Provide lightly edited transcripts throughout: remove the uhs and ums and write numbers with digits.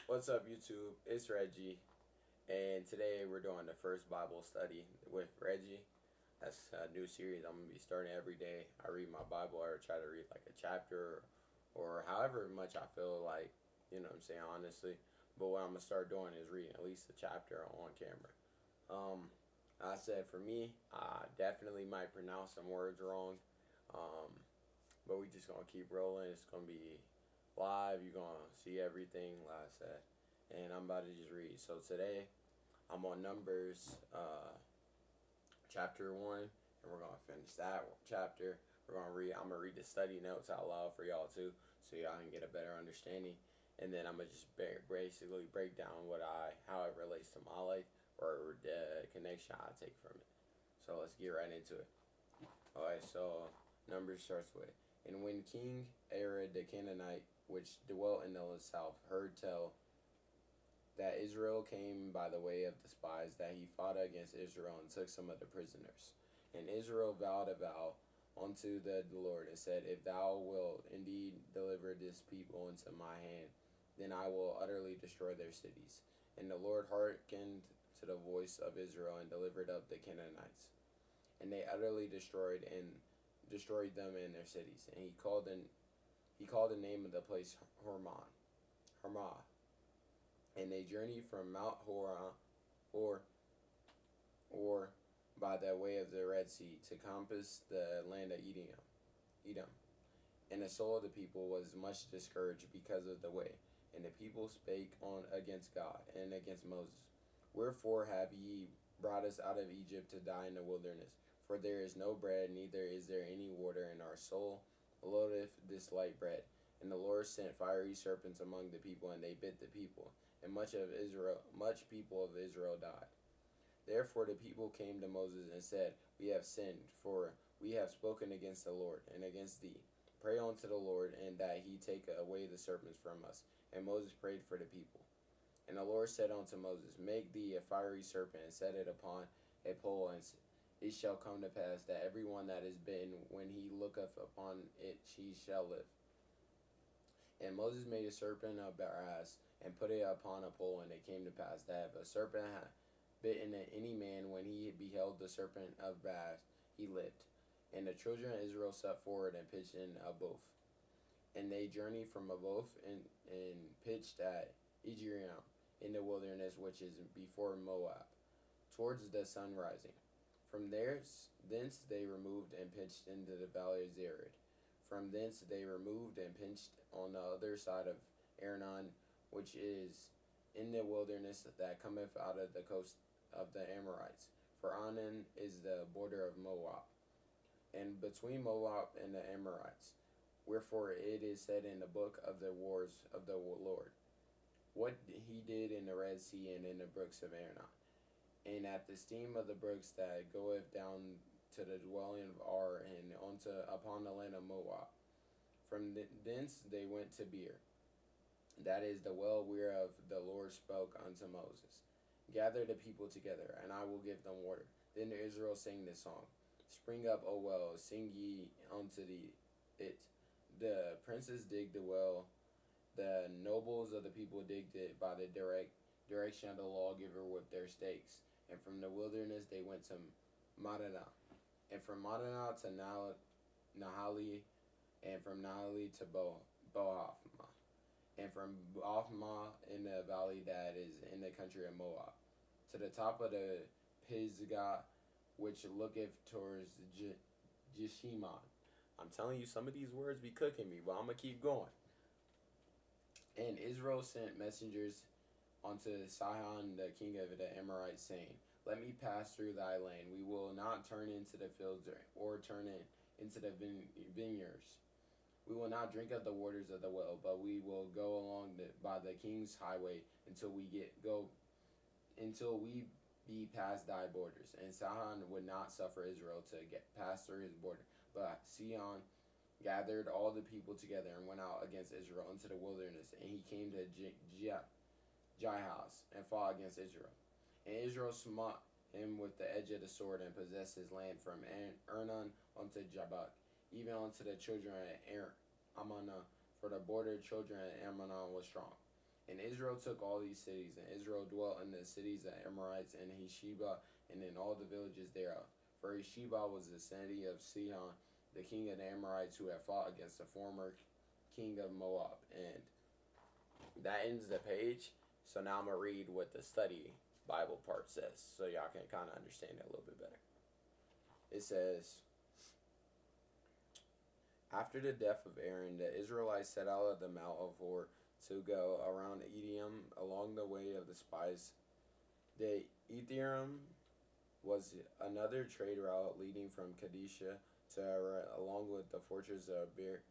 What's up, YouTube? It's Reggie, and today we're doing the first Bible study with Reggie. That's a new series I'm gonna be starting every day. I read my Bible, or try to read like a chapter, or however much I feel like, what I'm saying, honestly. But what I'm gonna start doing is reading at least a chapter on camera. Um, I said for me, I definitely might pronounce some words wrong, um, but we just gonna keep rolling. It's gonna be live. You're gonna see everything, like I said, and I'm about to just read. So today I'm on Numbers, chapter 1, and we're gonna finish that chapter. We're gonna read. I'm gonna read the study notes out loud for y'all too, so y'all can get a better understanding. And then I'm gonna just basically break down how it relates to my life or the connection I take from it. So let's get right into it. Alright, so Numbers starts with, and when King Arad the Canaanite, which dwelt in the south, heard tell that Israel came by the way of the spies, that he fought against Israel and took some of the prisoners. And Israel vowed a vow unto the Lord and said, if thou wilt indeed deliver this people into my hand, then I will utterly destroy their cities. And the Lord hearkened to the voice of Israel and delivered up the Canaanites. And they utterly destroyed them in their cities. And he called the name of the place Hermah. And they journeyed from Mount or or by the way of the Red Sea to compass the land of Edom. And the soul of the people was much discouraged because of the way. And the people spake on against God and against Moses. Wherefore have ye brought us out of Egypt to die in the wilderness? For there is no bread, neither is there any water, and our soul loatheth this light bread. And the Lord sent fiery serpents among the people, and they bit the people, and much people of Israel died. Therefore the people came to Moses and said, we have sinned, for we have spoken against the Lord and against thee. Pray unto the Lord, and that he take away the serpents from us. And Moses prayed for the people. And the Lord said unto Moses, make thee a fiery serpent, and set it upon a pole, and it shall come to pass that every one that is bitten, when he looketh upon it, he shall live. And Moses made a serpent of brass, and put it upon a pole, and it came to pass that if a serpent had bitten any man, when he beheld the serpent of brass, he lived. And the children of Israel set forward and pitched in Aboth. And they journeyed from Aboth and pitched at Ejerim in the wilderness, which is before Moab, towards the sun rising. From thence they removed and pitched into the valley of Zered. From thence they removed and pitched on the other side of Arnon, which is in the wilderness that cometh out of the coast of the Amorites. For Arnon is the border of Moab, and between Moab and the Amorites. Wherefore it is said in the book of the wars of the Lord, what he did in the Red Sea and in the brooks of Arnon, and at the stream of the brooks that goeth down to the dwelling of Ar, and upon the land of Moab. From thence they went to Beer, that is the well whereof the Lord spoke unto Moses. Gather the people together, and I will give them water. Then Israel sang this song: Spring up, O well, sing ye unto it. The princes digged the well, the nobles of the people digged it by the direction of the lawgiver with their stakes. And from the wilderness they went to Madana, and from Madana to Nahali, and from Nahali to Bohafma, and from Bohafma in the valley that is in the country of Moab, to the top of the Pisgah, which looketh towards Jeshimon. I'm telling you, some of these words be cooking me, but I'm going to keep going. And Israel sent messengers unto Sihon the king of the Amorites, saying, let me pass through thy land. We will not turn into the fields or turn into the vineyards. We will not drink of the waters of the well, but we will go along by the king's highway until we be past thy borders. And Sihon would not suffer Israel to pass through his border. But Sihon gathered all the people together and went out against Israel into the wilderness. And he came to Jahaz and fought against Israel. And Israel smote him with the edge of the sword and possessed his land from Arnon unto Jabbok, even unto the children of Ammon, for the border children of Ammon was strong. And Israel took all these cities, and Israel dwelt in the cities of Amorites and Hesheba, and in all the villages thereof. For Hesheba was the city of Sihon, the king of the Amorites, who had fought against the former king of Moab. And that ends the page. So now I'm going to read what the study Bible part says, so y'all can kind of understand it a little bit better. It says, after the death of Aaron, the Israelites set out of the Mount of Hor to go around Edom along the way of the spies. The Ethereum was another trade route leading from Kadisha to along with the fortress of Bir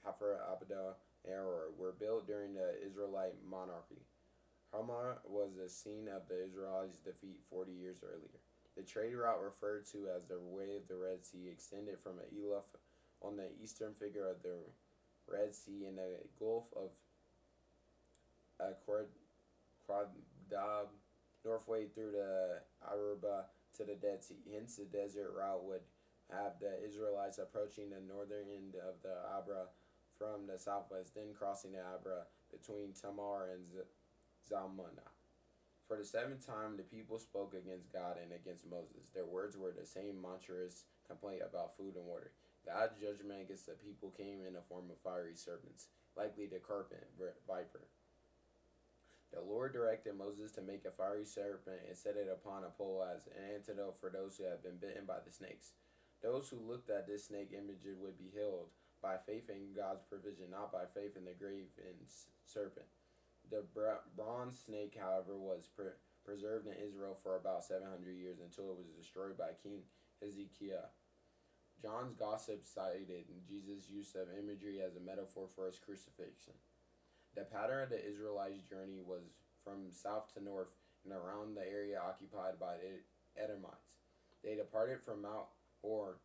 Hafer Abda and Aror were built during the Israelite monarchy. Hamah was the scene of the Israelites' defeat 40 years earlier. The trade route referred to as the Way of the Red Sea extended from Eloth on the eastern figure of the Red Sea in the Gulf of Qadab, northway through the Araba to the Dead Sea. Hence, the desert route would have the Israelites approaching the northern end of the Abra from the southwest, then crossing the Abra between Tamar and Zalmunna. For the seventh time, the people spoke against God and against Moses. Their words were the same monstrous complaint about food and water. God's judgment against the people came in the form of fiery serpents, likely the serpent viper. The Lord directed Moses to make a fiery serpent and set it upon a pole as an antidote for those who had been bitten by the snakes. Those who looked at this snake image would be healed by faith in God's provision, not by faith in the graven serpent. The bronze snake, however, was preserved in Israel for about 700 years until it was destroyed by King Hezekiah. John's gossip cited Jesus' use of imagery as a metaphor for his crucifixion. The pattern of the Israelites' journey was from south to north and around the area occupied by the Edomites. They departed from Mount Hor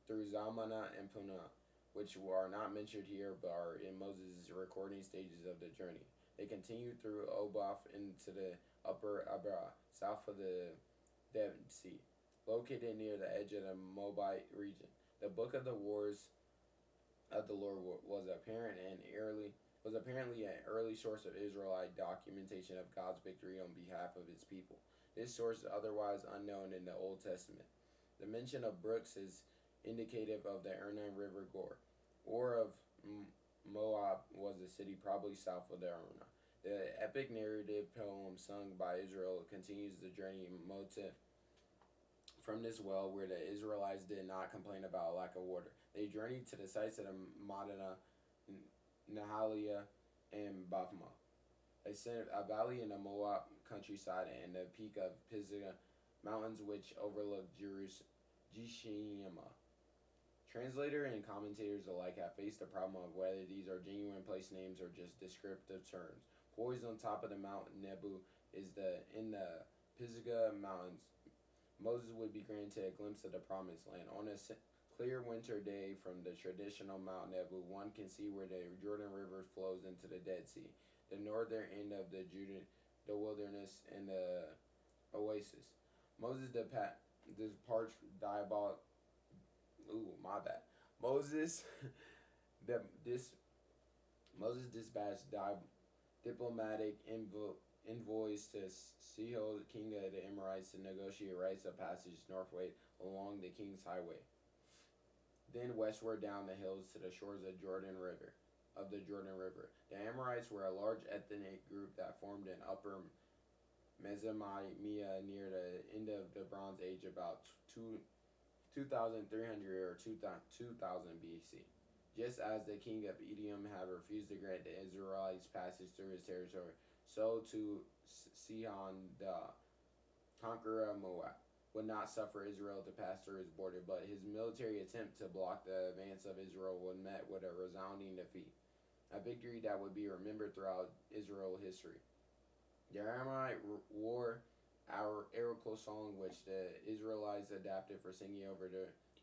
through Zalmunna and Punah, which are not mentioned here but are in Moses' recording stages of the journey. They continued through Oboth into the upper Abra, south of the Dead Sea, located near the edge of the Moabite region. The book of the wars of the Lord was apparently an early source of Israelite documentation of God's victory on behalf of his people. This source is otherwise unknown in the Old Testament. The mention of brooks is indicative of the Arnon River Gore. Or of Moab was a city probably south of the Arnon. The epic narrative poem sung by Israel continues the journey motif from this well where the Israelites did not complain about lack of water. They journeyed to the sites of the Madana, Nahaliah, and Bathma, a valley in the Moab countryside, and the peak of Pisgah mountains which overlook Jeshimah. Translators and commentators alike have faced the problem of whether these are genuine place names or just descriptive terms. Poised on top of the Mount Nebu is in the Pisgah mountains. Moses would be granted a glimpse of the promised land. On a clear winter day from the traditional Mount Nebu, one can see where the Jordan River flows into the Dead Sea, the northern end of the wilderness, and the oasis. Moses dispatched Moses dispatched diplomatic envoys to Sihon, king of the Amorites, to negotiate rights of passage northward along the King's Highway, then westward down the hills to the shores of the Jordan River. The Amorites were a large ethnic group that formed an upper Mesopotamia near the end of the Bronze Age, about 2,300 or 2,000 BC. Just as the king of Edom had refused to grant the Israelites passage through his territory, so too Sihon, the conqueror of Moab, would not suffer Israel to pass through his border, but his military attempt to block the advance of Israel was met with a resounding defeat, a victory that would be remembered throughout Israel history. The Aramite war oracle song, which the Israelites adapted for singing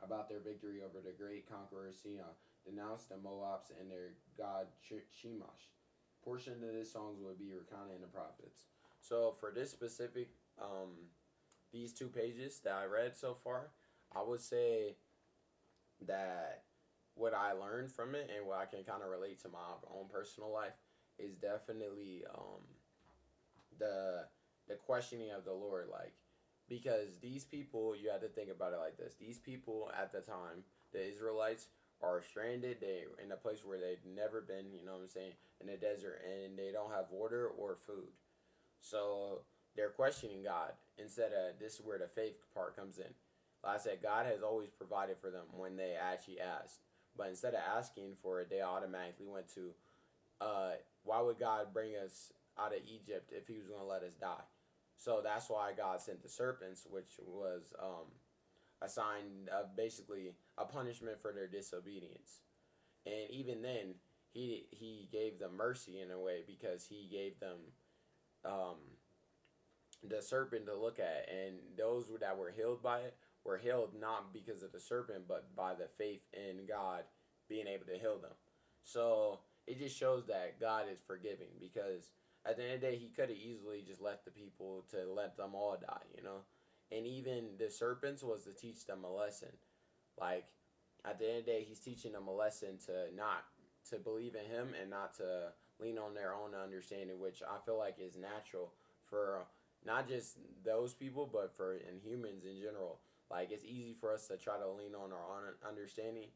about their victory over the great conqueror Sihon, denounced the Moabs and their god Shemash. Portion of this song would be recounted in the prophets. So for this specific, these 2 pages that I read so far, I would say that what I learned from it and what I can kind of relate to my own personal life is definitely the the questioning of the Lord, like, because these people, you have to think about it like this: these people at the time, the Israelites, are stranded. They in a place where they've never been. You know what I'm saying? In the desert, and they don't have water or food. So they're questioning God instead of, this is where the faith part comes in. Like I said, God has always provided for them when they actually asked. But instead of asking for it, they automatically went to, why would God bring us out of Egypt if He was going to let us die? So that's why God sent the serpents, which was a sign of basically a punishment for their disobedience. And even then, He gave them mercy in a way, because He gave them um, the serpent to look at, and those that were healed by it were healed not because of the serpent, but by the faith in God being able to heal them. So it just shows that God is forgiving, because at the end of the day, He could have easily just left the people to let them all die, you know. And even the serpents was to teach them a lesson. Like, at the end of the day, He's teaching them a lesson to not to believe in Him and not to lean on their own understanding, which I feel like is natural for not just those people, but for in humans in general. Like, it's easy for us to try to lean on our own understanding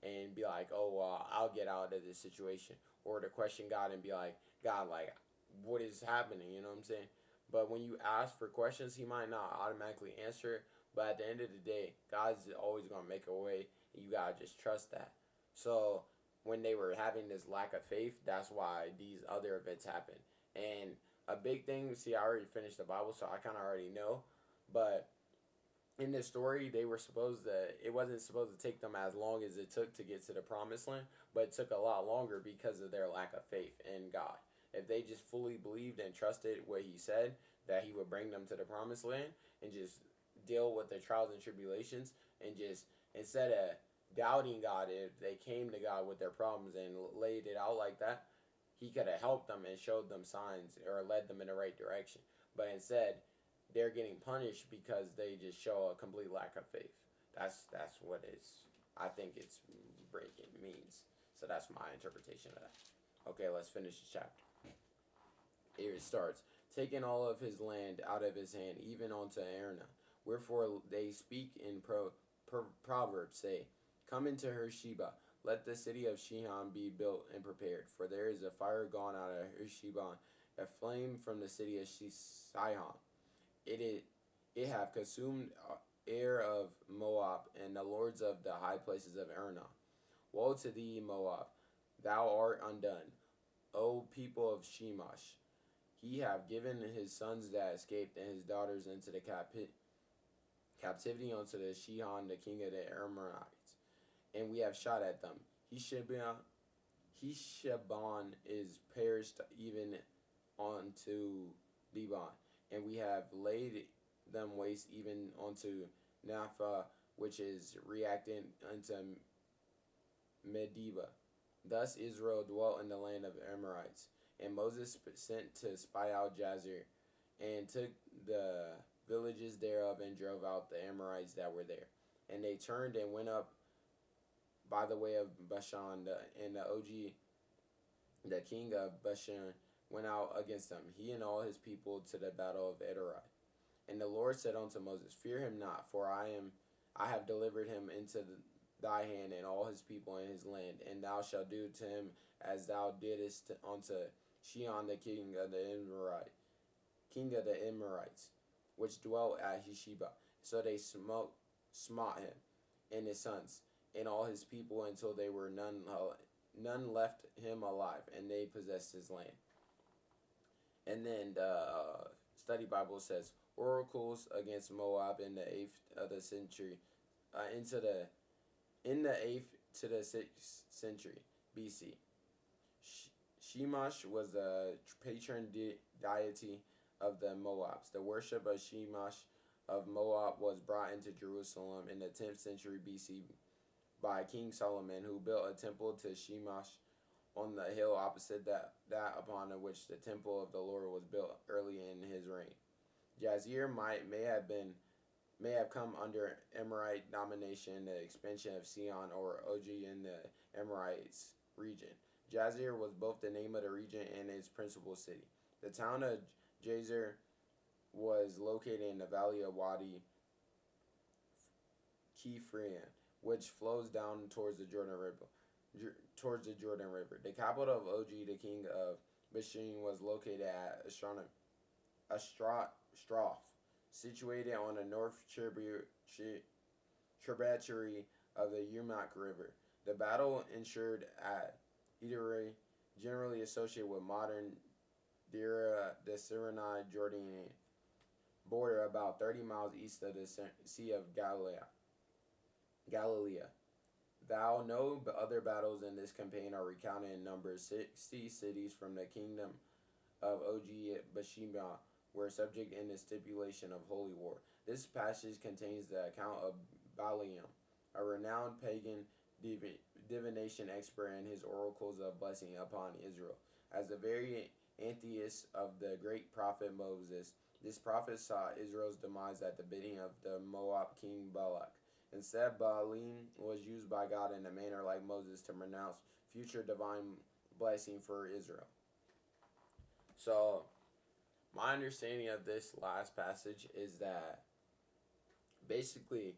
and be like, oh, well, I'll get out of this situation, or to question God and be like, God, like, what is happening? You know what I'm saying? But when you ask for questions, He might not automatically answer. But at the end of the day, God's always gonna make a way, and you gotta just trust that. So when they were having this lack of faith, that's why these other events happened. And a big thing, see, I already finished the Bible, so I kind of already know. But in this story, they were supposed to, it wasn't supposed to take them as long as it took to get to the promised land, but it took a lot longer because of their lack of faith in God. If they just fully believed and trusted what He said, that He would bring them to the promised land, and just deal with the trials and tribulations, and just, instead of doubting God, if they came to God with their problems and laid it out like that, He could have helped them and showed them signs or led them in the right direction. But instead, they're getting punished because they just show a complete lack of faith. That's what it's. I think it's breaking means. So that's my interpretation of that. Okay, let's finish the chapter. Here it starts. Taking all of his land out of his hand, even unto Arna. Wherefore they speak in Proverbs, say, come into her Sheba. Let the city of Shihon be built and prepared. For there is a fire gone out of her Sheba, a flame from the city of Sihon. It have consumed heir of Moab, and the lords of the high places of Arnon. Woe to thee, Moab! Thou art undone, O people of Shemash. He have given his sons that escaped and his daughters into the captivity unto the Shihon, the king of the Amorites, and we have shot at them. Heshbon is perished even unto Dibon, and we have laid them waste even unto Napha, which is reacting unto Medeba. Thus Israel dwelt in the land of Amorites, and Moses sent to spy out Jazer, and took the villages thereof, and drove out the Amorites that were there. And they turned and went up by the way of Bashan, and the Og, the king of Bashan, went out against them, he and all his people, to the battle of Edrei. And the Lord said unto Moses, fear him not, for I have delivered him into thy hand, and all his people in his land, and thou shalt do to him as thou didst unto Shihon, the king of the Amorites, which dwelt at Hesheba. So they smote him and his sons and all his people until they were none left him alive, and they possessed his land. And then the study Bible says, oracles against Moab in the 8th of the century, in the 8th to the 6th century BC. Shemash was the patron deity of the Moabs. The worship of Shemash of Moab was brought into Jerusalem in the 10th century BC by King Solomon, who built a temple to Shemash on the hill opposite that upon which the temple of the Lord was built early in his reign. Jazer may have come under Amorite domination, the expansion of Sion or Og in the Amorites region. Jazer was both the name of the region and its principal city. The town of Jazer was located in the valley of Wadi Kefren, which flows down towards the Jordan River. The capital of Og, the king of Bashan, was located at Astroth, situated on the north tributary of the Yumak River. The battle ensured at Edrei, generally associated with modern Dira, the Sinai Jordanian border, about 30 miles east of the Sea of Galilee. Thou no other battles in this campaign are recounted in number. 60 cities from the kingdom of Og Bashima were subject in the stipulation of holy war. This passage contains the account of Balaam, a renowned pagan divination expert, and his oracles of blessing upon Israel. As the very antithesis of the great prophet Moses, this prophet saw Israel's demise at the bidding of the Moab king Balak. Instead, Balaam was used by God in a manner like Moses to pronounce future divine blessing for Israel. So, my understanding of this last passage is that basically,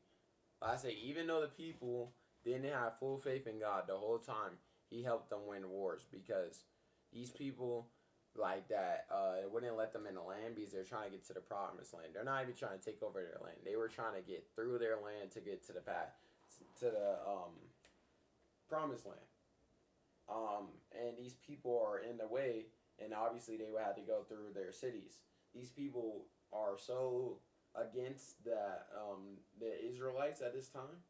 I say, even though the people didn't have full faith in God the whole time, he helped them win wars, because these people like that wouldn't let them in the land because they're trying to get to the promised land. They're not even trying to take over their land. They were trying to get through their land to get to the path, to the promised land. And these people are in the way, and obviously they would have to go through their cities. These people are so against the Israelites at this time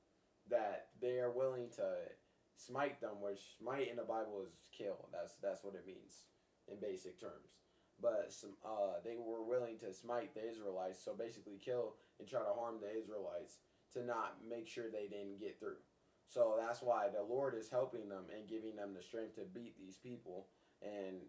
that they are willing to smite them, which smite in the Bible is kill. That's what it means in basic terms. But they were willing to smite the Israelites, so basically kill and try to harm the Israelites to not make sure they didn't get through. So that's why the Lord is helping them and giving them the strength to beat these people. And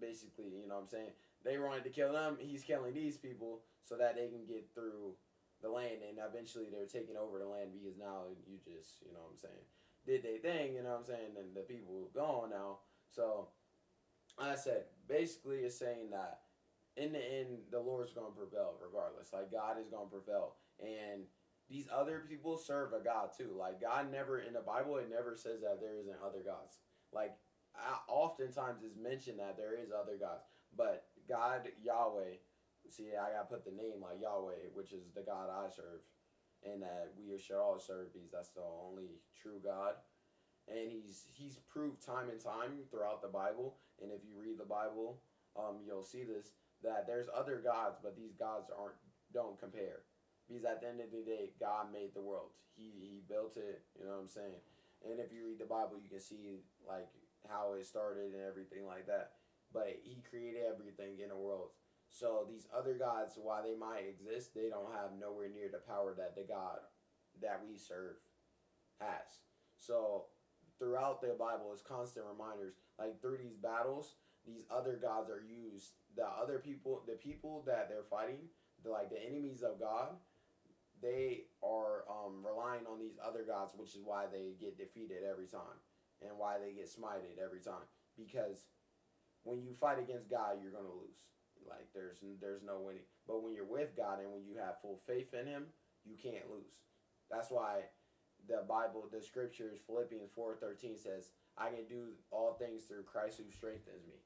basically, you know what I'm saying, they wanted to kill them, he's killing these people so that they can get through the land, and eventually they're taking over the land, because now you just, you know what I'm saying, did they thing, you know what I'm saying, and the people gone now. So like I said, basically it's saying that in the end, the Lord's going to prevail regardless. Like, God is going to prevail. And these other people serve a God too. Like, God never, in the Bible, it never says that there isn't other gods. Like, oftentimes it's mentioned that there is other gods. But God, Yahweh, see, I got to put the name like Yahweh, which is the God I serve. And that we should all serve, because that's the only true God. And he's proved time and time throughout the Bible. And if you read the Bible, you'll see this, that there's other gods, but these gods don't compare. Because at the end of the day, God made the world. He built it, you know what I'm saying? And if you read the Bible, you can see like how it started and everything like that. But he created everything in the world. So these other gods, while they might exist, they don't have nowhere near the power that the God that we serve has. So throughout the Bible is constant reminders. Like, through these battles, these other gods are used. The people that they're fighting, like the enemies of God, they are relying on these other gods, which is why they get defeated every time, and why they get smited every time. Because when you fight against God, you're gonna lose. Like, there's no winning. But when you're with God and when you have full faith in Him, you can't lose. That's why the Bible, the scriptures, Philippians 4:13 says, I can do all things through Christ who strengthens me.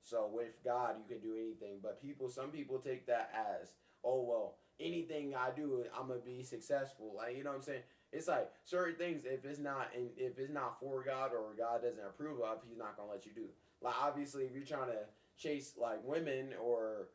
So with God, you can do anything. But some people take that as, oh, well, anything I do, I'm going to be successful. Like, you know what I'm saying? It's like certain things, if it's not for God, or God doesn't approve of, he's not going to let you do. Like, obviously, if you're trying to chase, like, women, or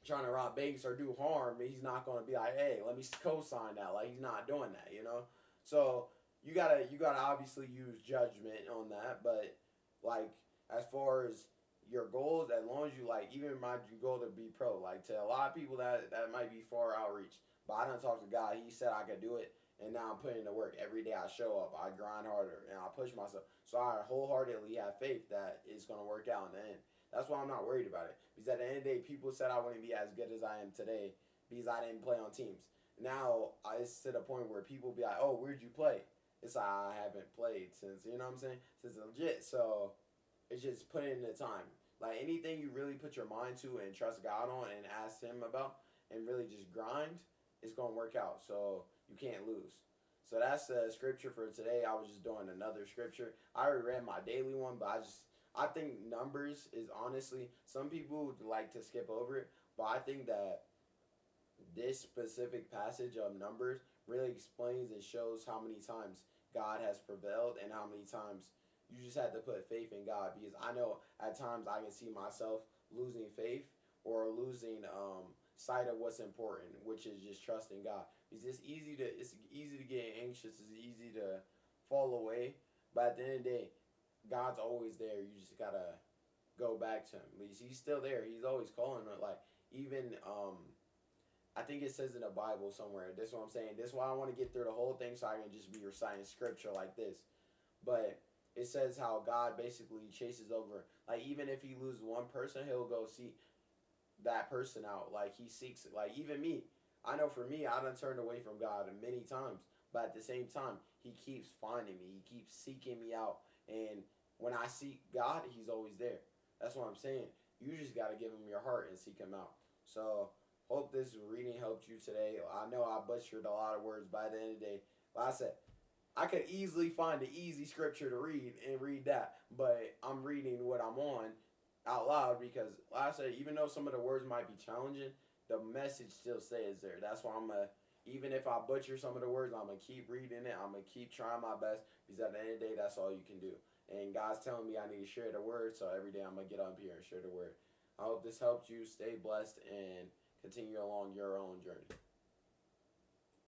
trying to rob banks or do harm, he's not going to be like, hey, let me co-sign that. Like, he's not doing that, you know? So you gotta obviously use judgment on that. But like, as far as your goals, as long as you, like, even my goal to be pro, like, to a lot of people that might be far outreach, but I done talked to God, he said I could do it, and now I'm putting in the work. Every day I show up, I grind harder, and I push myself. So I wholeheartedly have faith that it's going to work out in the end. That's why I'm not worried about it. Because at the end of the day, people said I wouldn't be as good as I am today because I didn't play on teams. Now, it's to the point where people be like, oh, where'd you play? it's like I haven't played since, you know what I'm saying? Since legit. So it's just putting in the time. Like anything you really put your mind to and trust God on and ask Him about and really just grind, it's gonna work out. So you can't lose. So that's the scripture for today. I was just doing another scripture. I already read my daily one, but I think Numbers is honestly, some people would like to skip over it, but I think that this specific passage of Numbers really explains and shows how many times God has prevailed and how many times you just have to put faith in God, because I know at times I can see myself losing faith or losing sight of what's important, which is just trusting God. Because it's easy to get anxious, it's easy to fall away, but at the end of the day, God's always there. You just gotta go back to Him. He's still there. He's always calling. Like even I think it says in the Bible somewhere. This is what I'm saying. This is why I want to get through the whole thing so I can just be reciting scripture like this. But it says how God basically chases over. Like even if He loses one person, He'll go seek that person out. Like He seeks it. Like even me. I know for me, I done turned away from God many times. But at the same time, He keeps finding me. He keeps seeking me out. And when I seek God, He's always there. That's what I'm saying. You just got to give Him your heart and seek Him out. So hope this reading helped you today. I know I butchered a lot of words by the end of the day. Like I said, I could easily find an easy scripture to read and read that, but I'm reading what I'm on out loud because, like I said, even though some of the words might be challenging, the message still stays there. That's why even if I butcher some of the words, I'm going to keep reading it. I'm going to keep trying my best because at the end of the day, that's all you can do. And God's telling me I need to share the word, so every day I'm going to get up here and share the word. I hope this helped you. Stay blessed and continue along your own journey.